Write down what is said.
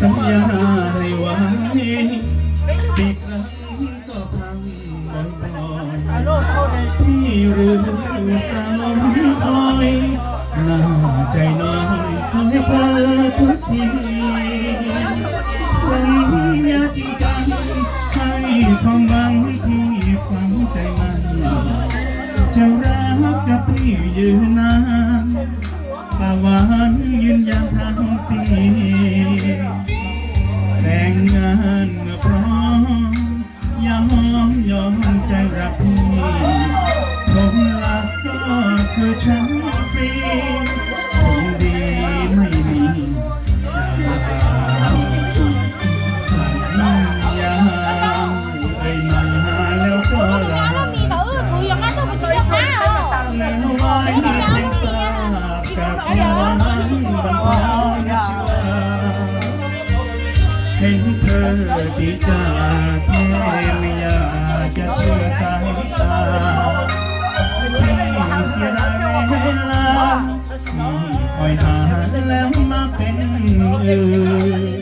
สัญญาให้ไว้ปีครั้งก็พังบ่อยๆพี่หรือสาวน้องคอยหน้าใจน้อยคอยเพ้อพุทธีสัญญาจริงจังให้ความหวังพี่ฝังใจมันจะรักกับพี่ยืนนานป่าหวานยืนยันทั้งปีแต่งงานเมื่อพร้อมยอมใจรักพี่ผมรักก็คือฉันฟรีคงดีไม่มีสัญญาเอ่ยมาแล้วก็ลาแล้วไว้เพียงทราบกับความหวังบรรพอนชีวาเห็นเธอดีจากแค่ไม่อยากจะเชื่อสายตาที่เสียดายเวลาที่คอยหาแล้วมาเป็นอื่น